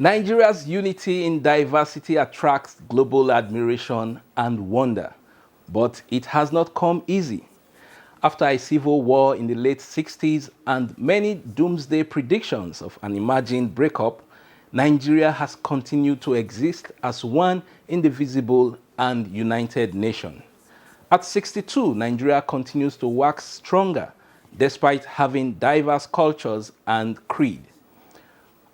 Nigeria's unity in diversity attracts global admiration and wonder, but it has not come easy. After a civil war in the late 60s and many doomsday predictions of an imagined breakup, Nigeria has continued to exist as one indivisible and united nation. At 62, Nigeria continues to wax stronger despite having diverse cultures and creed.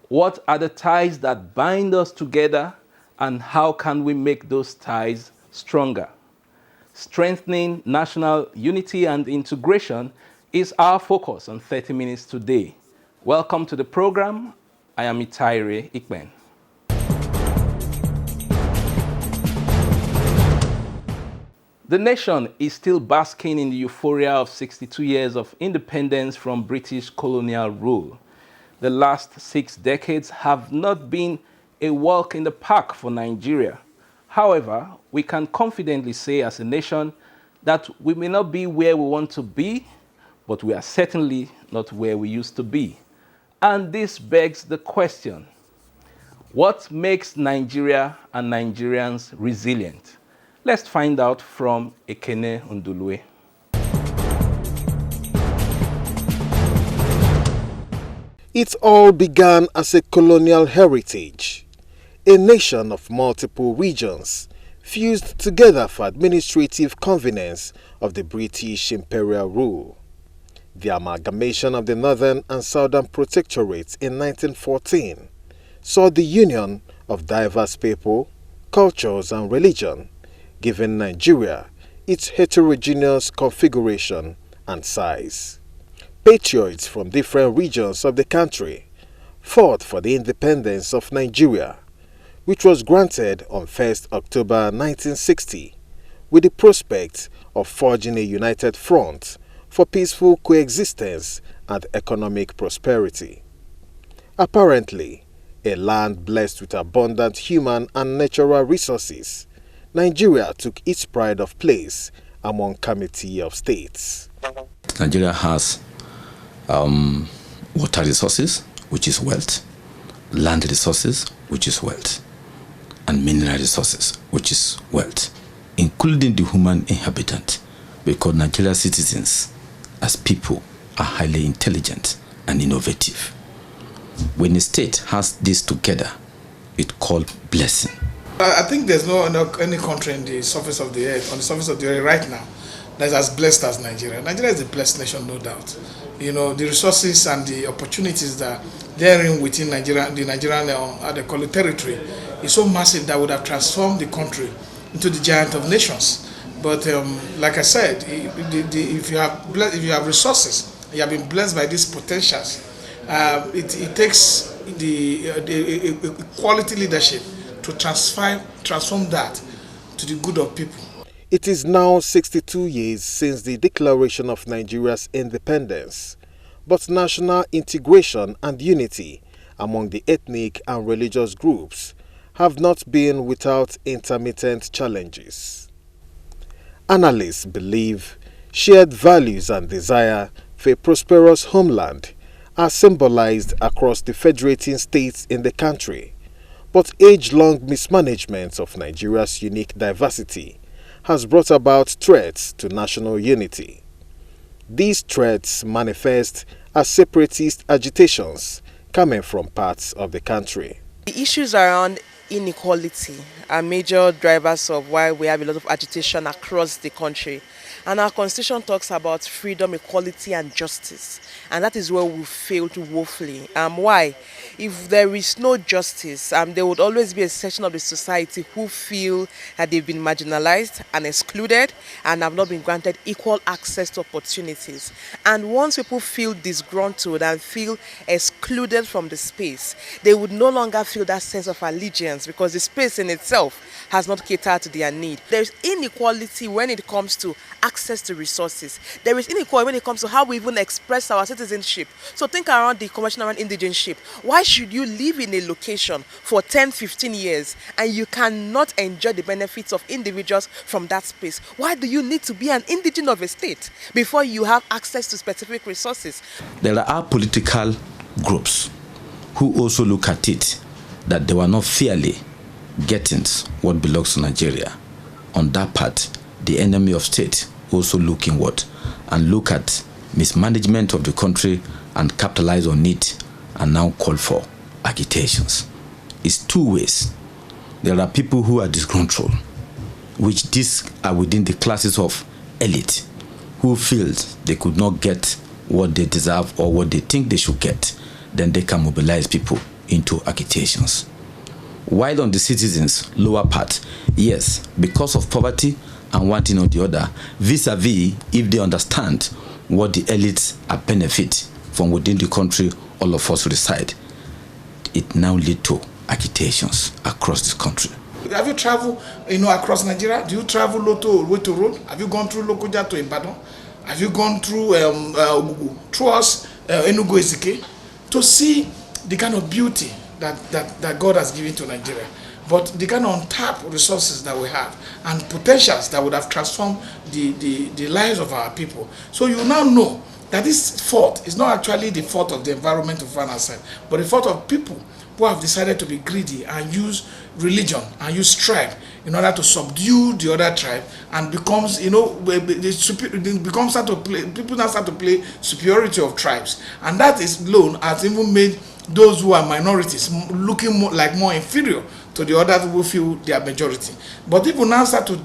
What are the ties that bind us together, and how can we make those ties stronger? Strengthening national unity and integration is our focus on 30 Minutes today. Welcome to the program. I am Itaire Ikben. The nation is still basking in the euphoria of 62 years of independence from British colonial rule. The last 6 decades have not been a walk in the park for Nigeria. However, we can confidently say as a nation that we may not be where we want to be, but we are certainly not where we used to be. And this begs the question, what makes Nigeria and Nigerians resilient? Let's find out from Ekene Ndulue. It all began as a colonial heritage, a nation of multiple regions, fused together for administrative convenience of the British imperial rule. The amalgamation of the Northern and Southern Protectorates in 1914 saw the union of diverse people, cultures and religion, giving Nigeria its heterogeneous configuration and size. Patriots from different regions of the country fought for the independence of Nigeria, which was granted on 1st October 1960, with the prospect of forging a united front for peaceful coexistence and economic prosperity. Apparently, a land blessed with abundant human and natural resources, Nigeria took its pride of place among committee of states. Nigeria has water resources, which is wealth, land resources, which is wealth, and mineral resources, which is wealth, including the human inhabitant, because Nigerian citizens, as people, are highly intelligent and innovative. When a state has this together, it's called blessing. I think there's no any country in the surface of the earth, on the surface of the earth right now, that is as blessed as Nigeria. Nigeria is a blessed nation, no doubt. You know, the resources and the opportunities that therein within Nigeria, the Nigerian they call it territory, is so massive that would have transformed the country into the giant of nations. But like I said, if you have resources, you have been blessed by these potentials. It takes the quality leadership to transform that to the good of people. It is now 62 years since the declaration of Nigeria's independence, but national integration and unity among the ethnic and religious groups have not been without intermittent challenges. Analysts believe shared values and desire for a prosperous homeland are symbolized across the federating states in the country, but age-long mismanagement of Nigeria's unique diversity has brought about threats to national unity. These threats manifest as separatist agitations coming from parts of the country. The issues around inequality are major drivers of why we have a lot of agitation across the country. And our constitution talks about freedom, equality and justice. And that is where we failed woefully. Why? If there is no justice, there would always be a section of the society who feel that they've been marginalized and excluded and have not been granted equal access to opportunities. And once people feel disgruntled and feel excluded from the space, they would no longer feel that sense of allegiance because the space in itself has not catered to their need. There is inequality when it comes to access to resources. There is inequality when it comes to how we even express our citizenship. So think around the Convention around indigenship. Why should you live in a location for 10, 15 years and you cannot enjoy the benefits of individuals from that space? Why do you need to be an indigene of a state before you have access to specific resources? There are political groups who also look at it that they were not fairly getting what belongs to Nigeria. On that part, the enemy of state also look inward and look at mismanagement of the country and capitalize on it and now call for agitations. It's two ways. There are people who are disgruntled, which these are within the classes of elite, who feel they could not get what they deserve or what they think they should get. Then they can mobilize people into agitations. While on the citizens' lower part, yes, because of poverty and one thing or the other, vis-a-vis, if they understand what the elites are benefit from within the country, all of us reside, it now lead to agitations across this country. Have you traveled, across Nigeria? Do you travel to road? Have you gone through Lokoja to Ibadan? Have you gone through through us Enugu Ezike to see the kind of beauty that God has given to Nigeria, but the kind of untapped resources that we have and potentials that would have transformed the lives of our people? So you now know that this fault is not actually the fault of the environment of one side, but the fault of people who have decided to be greedy and use religion and use tribe in order to subdue the other tribe, and becomes, people now start to play superiority of tribes, and that is alone has even made those who are minorities looking more inferior to the others who feel they are majority. But people now start to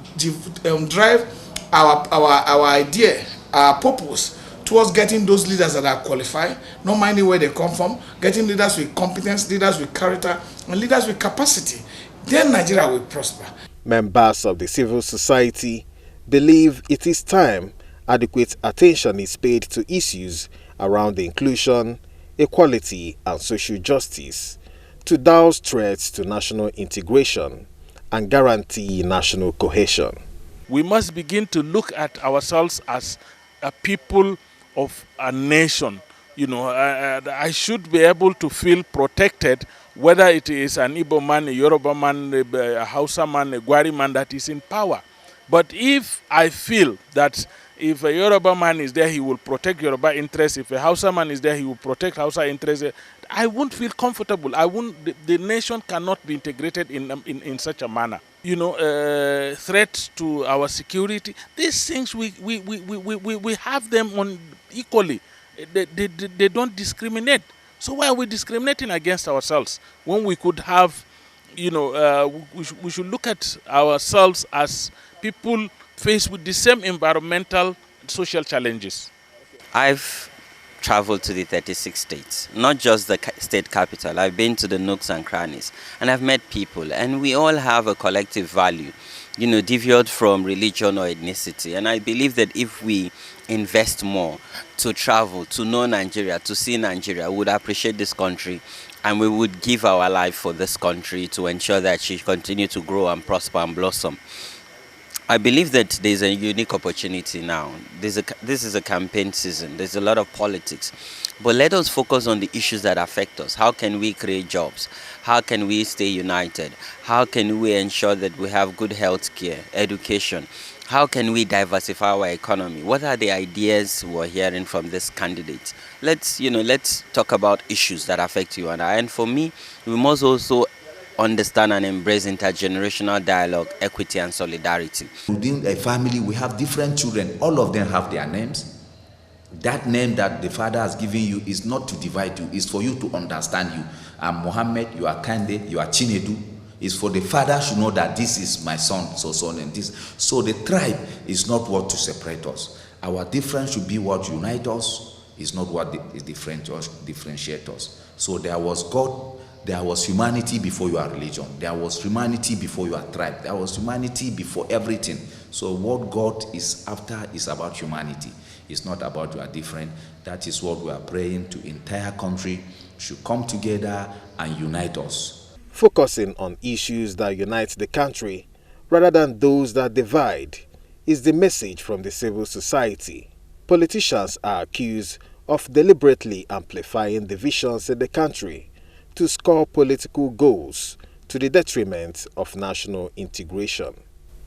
drive our idea, our purpose, towards getting those leaders that are qualified, not minding where they come from, getting leaders with competence, leaders with character, and leaders with capacity. Then Nigeria will prosper. Members of the civil society believe it is time adequate attention is paid to issues around inclusion, equality, and social justice to douse threats to national integration and guarantee national cohesion. We must begin to look at ourselves as a people of a nation. I should be able to feel protected, whether it is an Igbo man, a Yoruba man, a Hausa man, a Gwari man that is in power. But if I feel that if a Yoruba man is there, he will protect Yoruba interests. If a Hausa man is there, he will protect Hausa interests. I won't feel comfortable. The nation cannot be integrated in such a manner. Threats to our security, these things we have them on equally. They don't discriminate. So why are we discriminating against ourselves when we could have, we should look at ourselves as people faced with the same environmental and social challenges? I've traveled to the 36 states, not just the state capital. I've been to the nooks and crannies, and I've met people, and we all have a collective value, deviate from religion or ethnicity. And I believe that if we invest more to travel, to know Nigeria, to see Nigeria, we would appreciate this country, and we would give our life for this country to ensure that she continue to grow and prosper and blossom. I believe that there's a unique opportunity now. This is a campaign season. There's a lot of politics. But let us focus on the issues that affect us. How can we create jobs? How can we stay united? How can we ensure that we have good health care, education? How can we diversify our economy? What are the ideas we're hearing from this candidate? Let's talk about issues that affect you and I. And for me, we must also understand and embrace intergenerational dialogue, equity, and solidarity. Within a family, we have different children. All of them have their names. That name that the father has given you is not to divide you, it's for you to understand you. I'm Mohammed, you are Kande, you are Chinedu. It's for the father to know that this is my son, so and this. So the tribe is not what to separate us. Our difference should be what unites us, is not what differentiates us. So there was God. There was humanity before your religion. There was humanity before your tribe. There was humanity before everything. So what God is after is about humanity. It's not about you are different. That is what we are praying to. Entire country should come together and unite us. Focusing on issues that unite the country rather than those that divide is the message from the civil society. Politicians are accused of deliberately amplifying divisions in the country to score political goals to the detriment of national integration.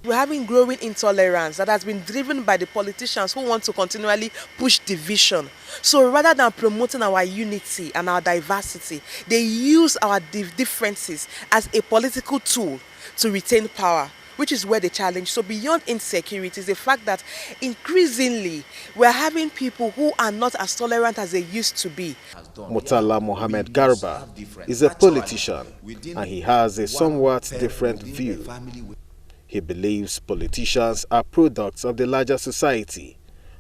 We're having growing intolerance that has been driven by the politicians who want to continually push division. So rather than promoting our unity and our diversity, they use our differences as a political tool to retain power, which is where the challenge. So beyond insecurity is the fact that increasingly we're having people who are not as tolerant as they used to be. Murtala Mohammed Garba is a politician and he has a somewhat different view. He believes politicians are products of the larger society,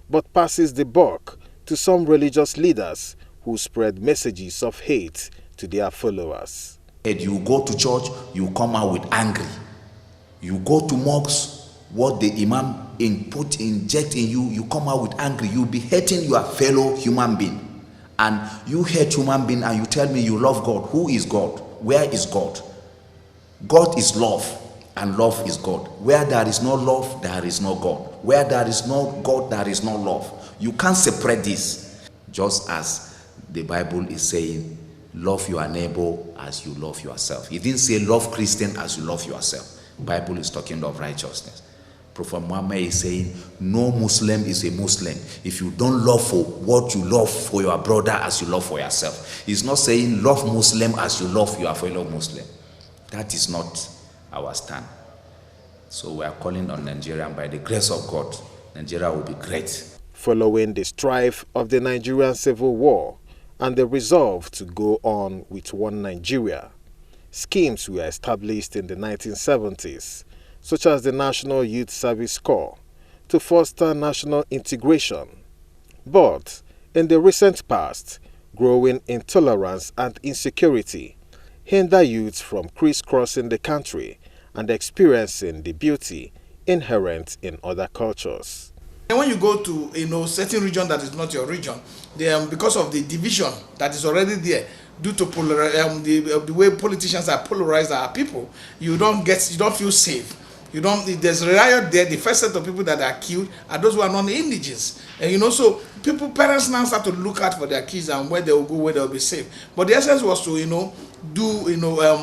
but passes the buck to some religious leaders who spread messages of hate to their followers. You go to church, you come out with angry. You go to mosques, what the imam inject in you, you come out with angry. You be hating your fellow human being. And you hate human being and you tell me you love God. Who is God? Where is God? God is love. And love is God. Where there is no love, there is no God. Where there is no God, there is no love. You can't separate this. Just as the Bible is saying, love your neighbor as you love yourself. It didn't say love Christian as you love yourself. The Bible is talking of righteousness. Prophet Muhammad is saying, no Muslim is a Muslim if you don't love for what you love for your brother as you love for yourself. He's not saying love Muslim as you love your fellow Muslim. That is not our stand. So we are calling on Nigeria, and by the grace of God, Nigeria will be great. Following the strife of the Nigerian Civil War and the resolve to go on with one Nigeria, schemes were established in the 1970s, such as the National Youth Service Corps, to foster national integration. But in the recent past, growing intolerance and insecurity hinder youth from crisscrossing the country and experiencing the beauty inherent in other cultures. And when you go to certain region that is not your region, because of the division that is already there, due to the way politicians are polarized our people, you don't feel safe. There's a riot there. The first set of people that are killed are those who are non-indigenous. And so parents now start to look out for their kids and where they will go, where they will be safe. But the essence was to do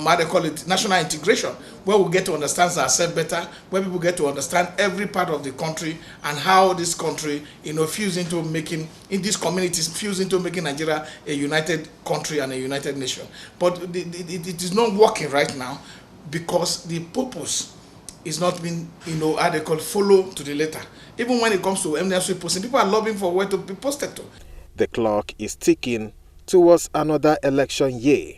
how they call it, national integration, where we get to understand ourselves better, where people get to understand every part of the country and how this country fuse into making, in these communities, fuse into making Nigeria a united country and a united nation. But it is not working right now because the purpose is not being, how they call it, follow to the letter. Even when it comes to eminence posting, people are lobbying for where to be posted to. The clock is ticking towards another election year,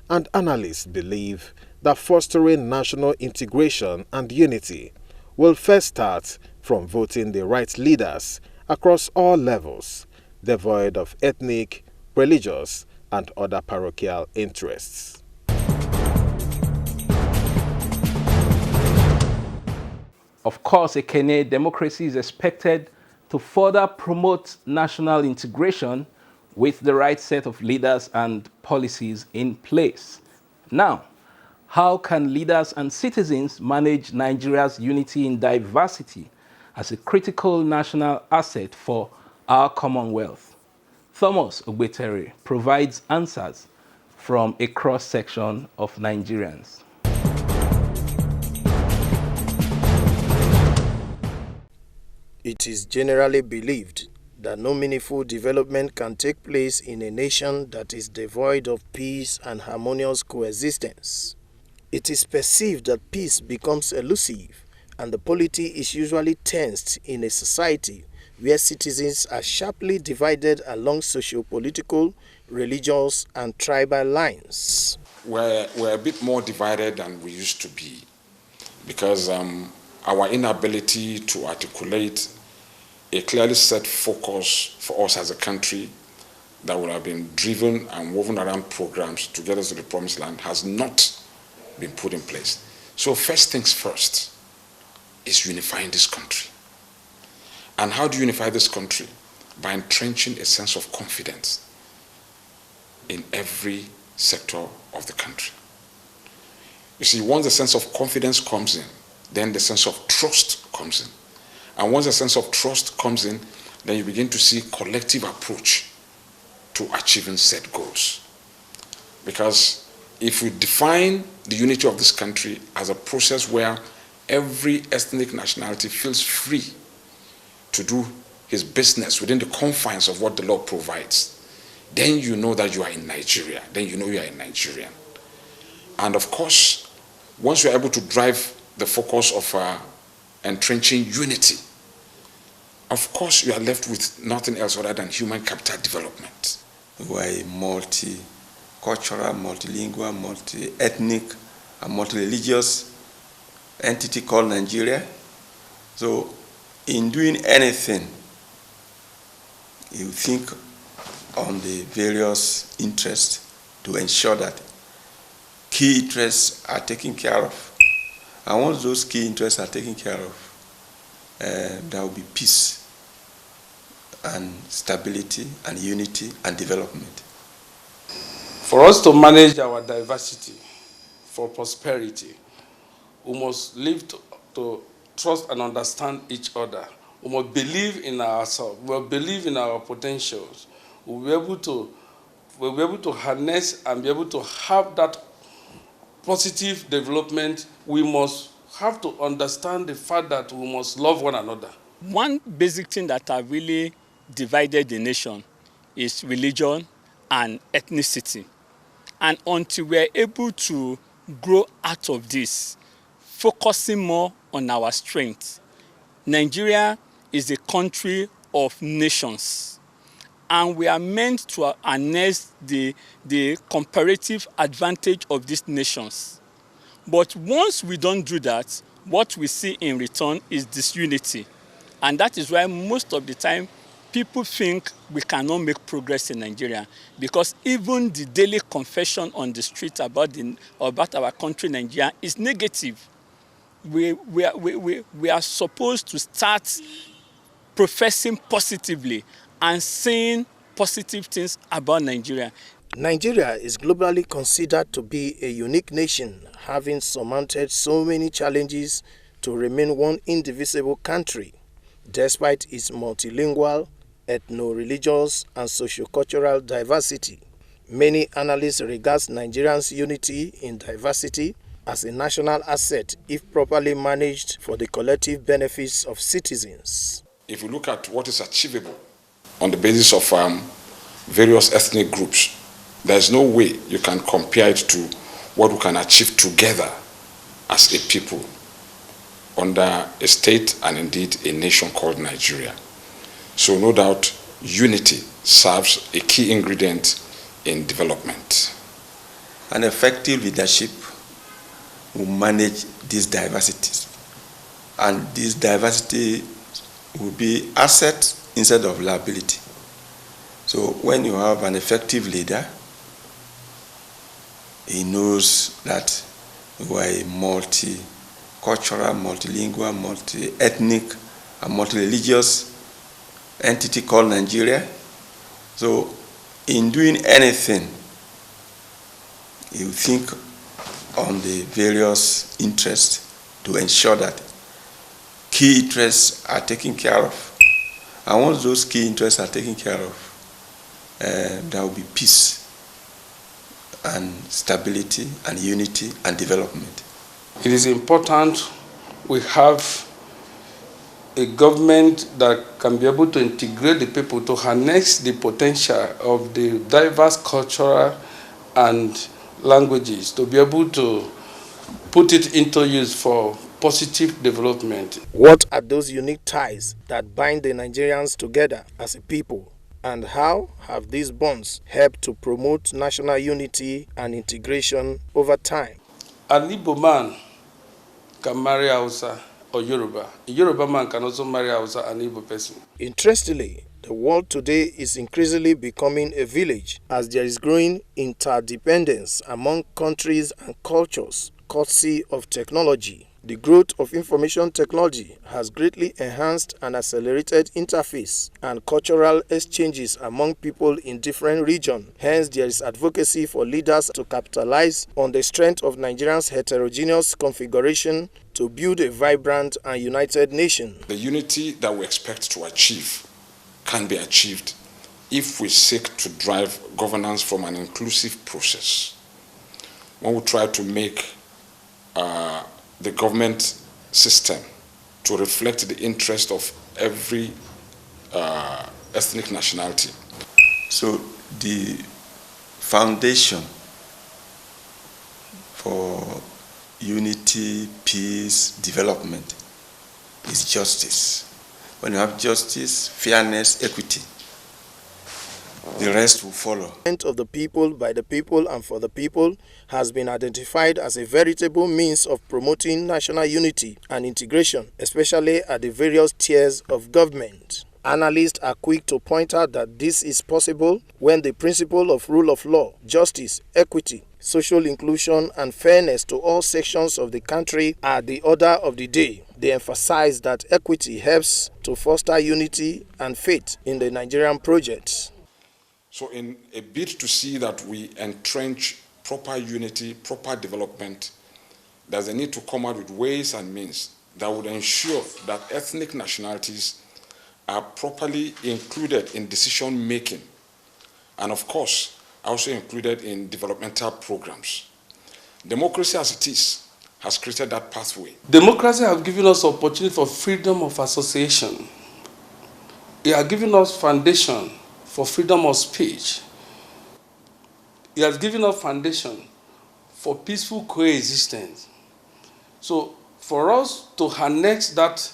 and analysts believe that fostering national integration and unity will first start from voting the right leaders across all levels, devoid of ethnic, religious, and other parochial interests. Of course, a Kenyan democracy is expected to further promote national integration with the right set of leaders and policies in place. Now, how can leaders and citizens manage Nigeria's unity in diversity as a critical national asset for our Commonwealth? Thomas Ogbetere provides answers from a cross-section of Nigerians. It is generally believed that no meaningful development can take place in a nation that is devoid of peace and harmonious coexistence. It is perceived that peace becomes elusive and the polity is usually tensed in a society where citizens are sharply divided along socio-political, religious, and tribal lines. We're a bit more divided than we used to be because our inability to articulate a clearly set focus for us as a country that would have been driven and woven around programs to get us to the promised land has not been put in place. So first things first is unifying this country. And how do you unify this country? By entrenching a sense of confidence in every sector of the country. You see, once the sense of confidence comes in, then the sense of trust comes in. And once the sense of trust comes in, then you begin to see collective approach to achieving set goals. Because if we define the unity of this country as a process where every ethnic nationality feels free to do his business within the confines of what the law provides, then you know that you are in Nigeria. Then you know you are a Nigerian. And of course, once you are able to drive the focus of entrenching unity, of course you are left with nothing else other than human capital development. We are a multicultural, multilingual, multi-ethnic, and multi-religious entity called Nigeria. So in doing anything, you think on the various interests to ensure that key interests are taken care of. And once those key interests are taken care of, there will be peace and stability and unity and development. For us to manage our diversity for prosperity, we must live to trust and understand each other. We must believe in ourselves. We must believe in our potentials. We'll be able to harness and be able to have that positive development. We must have to understand the fact that we must love one another. One basic thing that have really divided the nation is religion and ethnicity. And until we're able to grow out of this, focusing more on our strengths, Nigeria is a country of nations. And we are meant to harness the comparative advantage of these nations. But once we don't do that, what we see in return is disunity. And that is why most of the time people think we cannot make progress in Nigeria, because even the daily confession on the street about our country, Nigeria, is negative. We are supposed to start professing positively and saying positive things about Nigeria. Nigeria is globally considered to be a unique nation, having surmounted so many challenges to remain one indivisible country, despite its multilingual, ethno-religious, and socio-cultural diversity. Many analysts regard Nigerians' unity in diversity as a national asset if properly managed for the collective benefits of citizens. If you look at what is achievable on the basis of various ethnic groups, there's no way you can compare it to what we can achieve together as a people under a state and indeed a nation called Nigeria. So no doubt unity serves a key ingredient in development. An effective leadership will manage these diversities. And this diversity will be asset instead of liability. So when you have an effective leader, he knows that you are a multicultural, multilingual, multi-ethnic, and multi-religious entity called Nigeria. So in doing anything, you think on the various interests to ensure that key interests are taken care of. And once those key interests are taken care of, there will be peace and stability and unity and development. It is important we have a government that can be able to integrate the people to harness the potential of the diverse cultural and languages, to be able to put it into use for positive development. What are those unique ties that bind the Nigerians together as a people? And how have these bonds helped to promote national unity and integration over time? An Igbo man can marry Hausa or Yoruba. A Yoruba man can also marry Hausa and Igbo person. Interestingly, the world today is increasingly becoming a village as there is growing interdependence among countries and cultures, courtesy of technology. The growth of information technology has greatly enhanced and accelerated interface and cultural exchanges among people in different regions. Hence, there is advocacy for leaders to capitalize on the strength of Nigeria's heterogeneous configuration to build a vibrant and united nation. The unity that we expect to achieve can be achieved if we seek to drive governance from an inclusive process. When we try to make the government system to reflect the interest of every ethnic nationality. So the foundation for unity, peace, development is justice. When you have justice, fairness, equity, the rest will follow. Of the people, by the people, and for the people has been identified as a veritable means of promoting national unity and integration, especially at the various tiers of government. Analysts are quick to point out that this is possible when the principle of rule of law, justice, equity, social inclusion, and fairness to all sections of the country are the order of the day. They emphasize that equity helps to foster unity and faith in the Nigerian project. So in a bid to see that we entrench proper unity, proper development, there's a need to come out with ways and means that would ensure that ethnic nationalities are properly included in decision making, and of course also included in developmental programs. Democracy as it is has created that pathway. Democracy has given us opportunity for freedom of association. It has given us foundation for freedom of speech. It has given us foundation for peaceful coexistence. So for us to harness that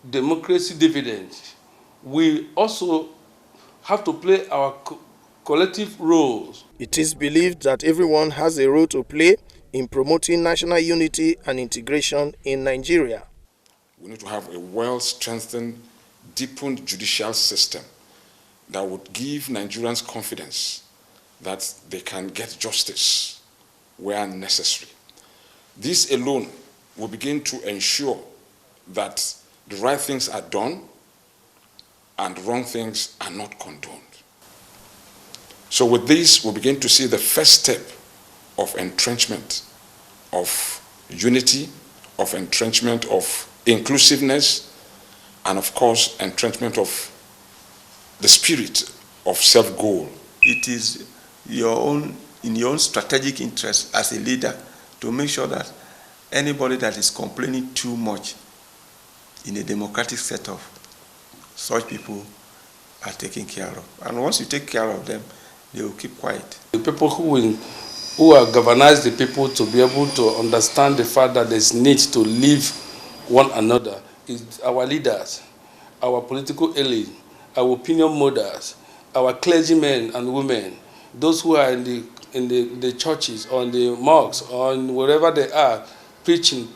democracy dividend, we also have to play our collective roles. It is believed that everyone has a role to play in promoting national unity and integration in Nigeria. We need to have a well-strengthened, deepened judicial system that would give Nigerians confidence that they can get justice where necessary. This alone will begin to ensure that the right things are done and wrong things are not condoned. So with this, we'll begin to see the first step of entrenchment of unity, of entrenchment of inclusiveness, and of course, entrenchment of the spirit of self-goal. It is in your own strategic interest as a leader to make sure that anybody that is complaining too much in a democratic setup, such people are taken care of. And once you take care of them, they will keep quiet. The people who are galvanize the people to be able to understand the fact that there's need to live one another is our leaders, our political elite, our opinion models, our clergymen and women, those who are in the churches, or in the mosques, or wherever they are, preaching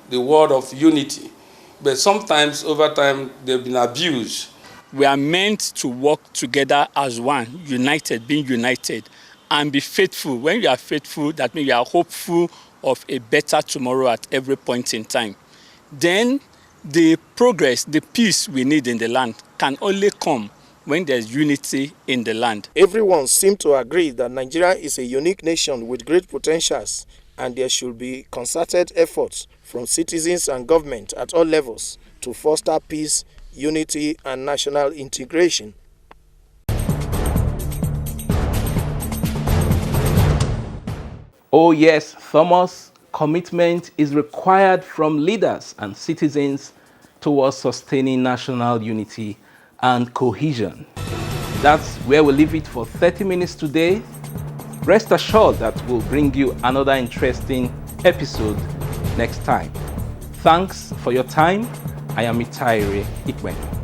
the word of unity. But sometimes, over time, they've been abused. We are meant to work together as one, united, being united, and be faithful. When you are faithful, that means you are hopeful of a better tomorrow at every point in time. Then the progress, the peace we need in the land can only come when there's unity in the land. Everyone seems to agree that Nigeria is a unique nation with great potentials, and there should be concerted efforts from citizens and government at all levels to foster peace, unity, and national integration. Oh yes, Thomas, commitment is required from leaders and citizens towards sustaining national unity and cohesion. That's where we'll leave it for 30 minutes today. Rest assured that we'll bring you another interesting episode next time. Thanks for your time. I am Itaire Ikwen.